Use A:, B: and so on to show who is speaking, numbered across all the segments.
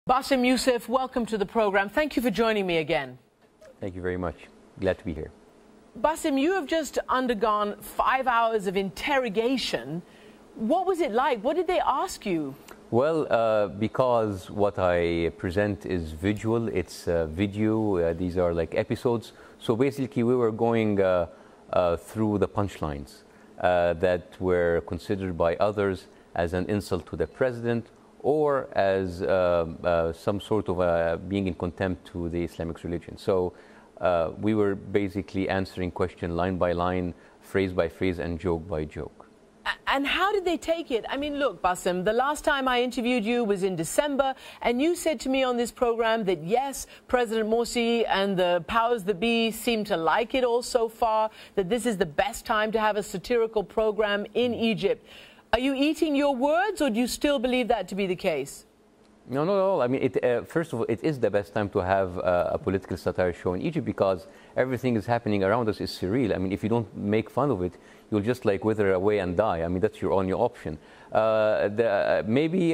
A: Bassem, Youssef, welcome to the program. Thank you for joining me again.
B: Thank you very much. Glad to be here.
A: Bassem, you have just undergone 5 hours of interrogation. What was it like? What did they ask you?
B: Well, because what I present is visual, it's video, these are like episodes. So basically we were going through the punchlines that were considered by others as an insult to the president, or as some sort of being in contempt to the Islamic religion. So we were basically answering question line by line, phrase by phrase, and joke by joke.
A: And how did they take it? I mean, look, Bassem, the last time I interviewed you was in December, and you said to me on this program that, yes, President Morsi and the powers that be seem to like it all so far, that this is the best time to have a satirical program in Egypt. Are you eating your words, or do you still believe that to be the case?
B: No, not at all. I mean, first of all, it is the best time to have a political satire show in Egypt because everything is happening around us is surreal. I mean, if you don't make fun of it, you'll just like wither away and die. I mean, that's your only option. Maybe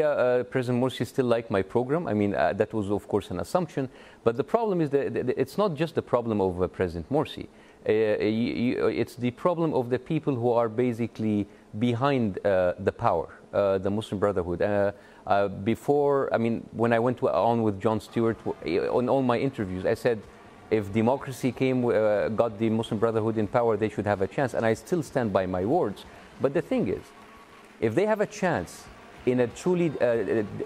B: President Morsi still liked my program. I mean, that was, of course, an assumption. But the problem is that it's not just the problem of President Morsi. It's the problem of the people who are basically behind the power, the Muslim Brotherhood. Before, I mean, when I went on with Jon Stewart, on all my interviews, I said, if democracy got the Muslim Brotherhood in power, they should have a chance. And I still stand by my words. But the thing is, if they have a chance in a truly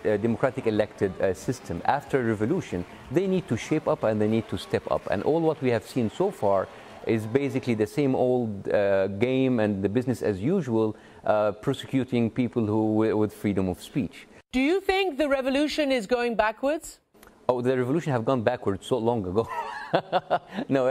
B: democratic elected system after a revolution, they need to shape up and they need to step up. And all what we have seen so far is basically the same old game and the business as usual, prosecuting people who with freedom of speech.
A: Do you think the revolution is going backwards?
B: Oh, the revolution have gone backwards so long ago. No,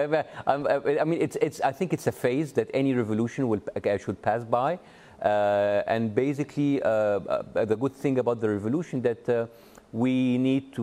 B: I mean, I think it's a phase that any revolution should pass by. And basically, the good thing about the revolution that we need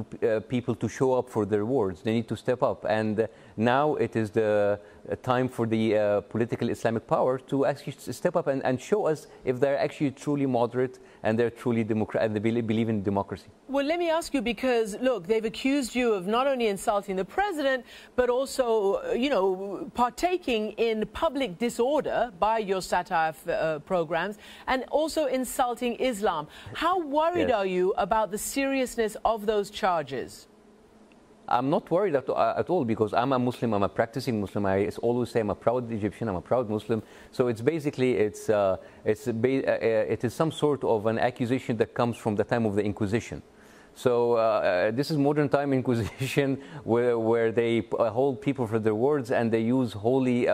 B: people to show up for their words. They need to step up. And now it is the time for the political Islamic power to actually step up and show us if they're actually truly moderate and they're truly democratic and they believe in democracy.
A: Well, let me ask you, because, look, they've accused you of not only insulting the president, but also, you know, partaking in public disorder by your satire programs and also insulting Islam. How worried are you about the seriousness of those charges?
B: I'm not worried at all because I'm a Muslim, I'm a practicing Muslim. I always say I'm a proud Egyptian, I'm a proud Muslim. So it's basically, it is some sort of an accusation that comes from the time of the Inquisition. So this is modern time Inquisition where they hold people for their words and they use holy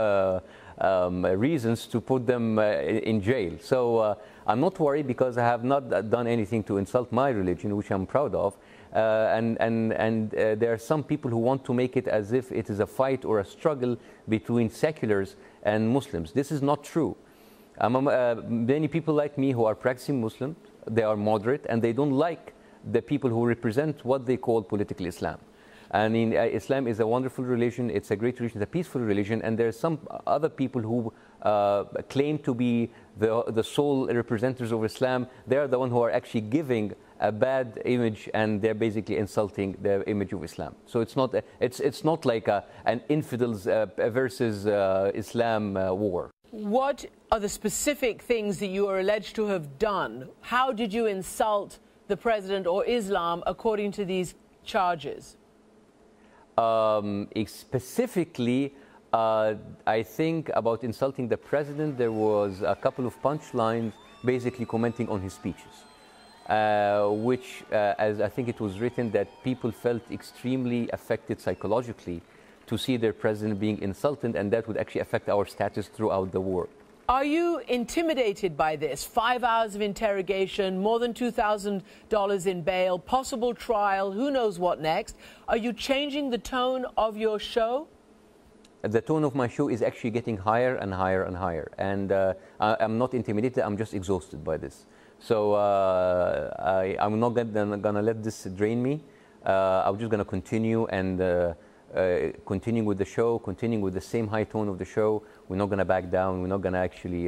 B: reasons to put them in jail. So I'm not worried because I have not done anything to insult my religion, which I'm proud of. And there are some people who want to make it as if it is a fight or a struggle between seculars and Muslims. This is not true. Many people like me who are practicing Muslim, they are moderate and they don't like the people who represent what they call political Islam. I mean, Islam is a wonderful religion, it's a great religion, it's a peaceful religion, and there are some other people who claim to be the sole representatives of Islam. They are the ones who are actually giving a bad image, and they're basically insulting the image of Islam. So it's not like an infidels versus Islam war.
A: What are the specific things that you are alleged to have done? How did you insult the president or Islam according to these charges?
B: Specifically, I think about insulting the president, there was a couple of punchlines basically commenting on his speeches, which, as I think it was written, that people felt extremely affected psychologically to see their president being insulted, and that would actually affect our status throughout the war.
A: Are you intimidated by this? 5 hours of interrogation, more than $2,000 in bail, possible trial, who knows what next? Are you changing the tone of your show?
B: The tone of my show is actually getting higher and higher and higher. And I'm not intimidated, I'm just exhausted by this. So I'm not going to let this drain me. I'm just going to continue and continuing with the show, continuing with the same high tone of the show. We're not going to back down. We're not going to actually,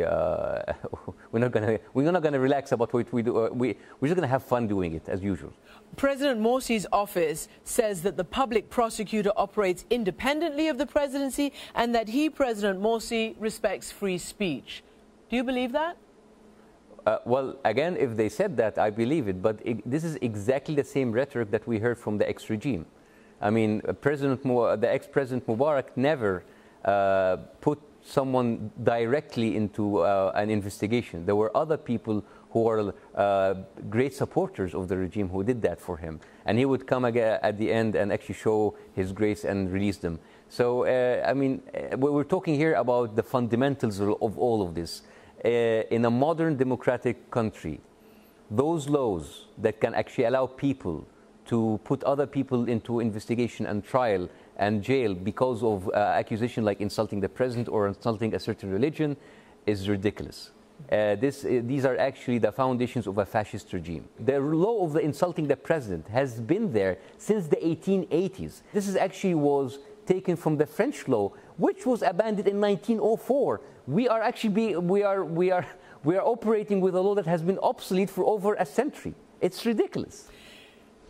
B: we're not going to relax about what we do. We're just going to have fun doing it as usual.
A: President Morsi's office says that the public prosecutor operates independently of the presidency and that he, President Morsi, respects free speech. Do you believe that?
B: Well, again, if they said that, I believe it. But this is exactly the same rhetoric that we heard from the ex-regime. I mean, the ex-president Mubarak never put someone directly into an investigation. There were other people who are great supporters of the regime who did that for him. And he would come again at the end and actually show his grace and release them. So, I mean, we're talking here about the fundamentals of all of this. In a modern democratic country, those laws that can actually allow people to put other people into investigation and trial and jail because of accusation like insulting the president or insulting a certain religion is ridiculous. These are actually the foundations of a fascist regime. The law of the insulting the president has been there since the 1880s. This is actually was taken from the French law, which was abandoned in 1904. We are actually we are operating with a law that has been obsolete for over a century. It's ridiculous.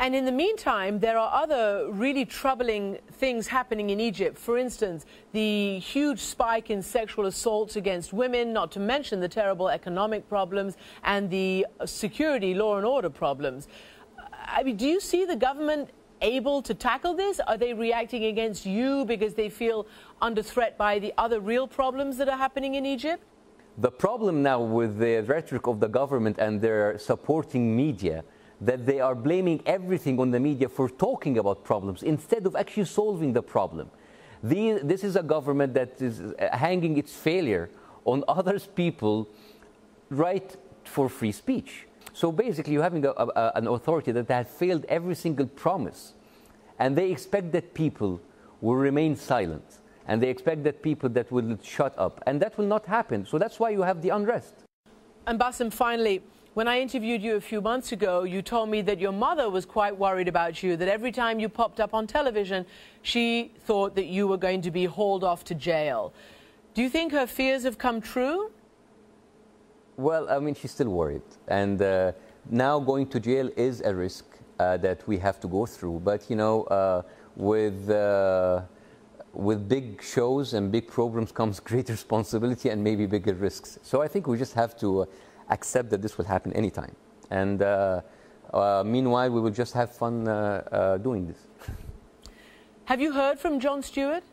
A: And in the meantime, there are other really troubling things happening in Egypt. For instance, the huge spike in sexual assaults against women, not to mention the terrible economic problems and the security, law and order problems. I mean, do you see the government able to tackle this? Are they reacting against you because they feel under threat by the other real problems that are happening in Egypt?
B: The problem now with the rhetoric of the government and their supporting media, that they are blaming everything on the media for talking about problems instead of actually solving the problem. This is a government that is hanging its failure on other people right for free speech. So basically you're having an authority that has failed every single promise, and they expect that people will remain silent, and they expect that people that will shut up, and that will not happen. So that's why you have the unrest.
A: And Bassem, finally, when I interviewed you a few months ago, you told me that your mother was quite worried about you, that every time you popped up on television, she thought that you were going to be hauled off to jail. Do you think her fears have come true?
B: Well, I mean, she's still worried. And now going to jail is a risk that we have to go through. But, you know, with big shows and big programs comes great responsibility and maybe bigger risks. So I think we just have to accept that this will happen anytime. And meanwhile, we will just have fun doing this.
A: Have you heard from Jon Stewart?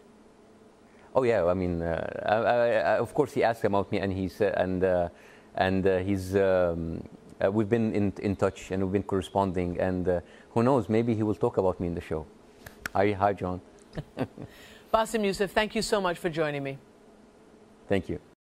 B: Oh, yeah. I mean, of course, he asked about me, and he said, we've been in touch and we've been corresponding, and who knows, maybe he will talk about me in the show. Hi, John.
A: Bassem Youssef, thank you so much for joining me.
B: Thank you.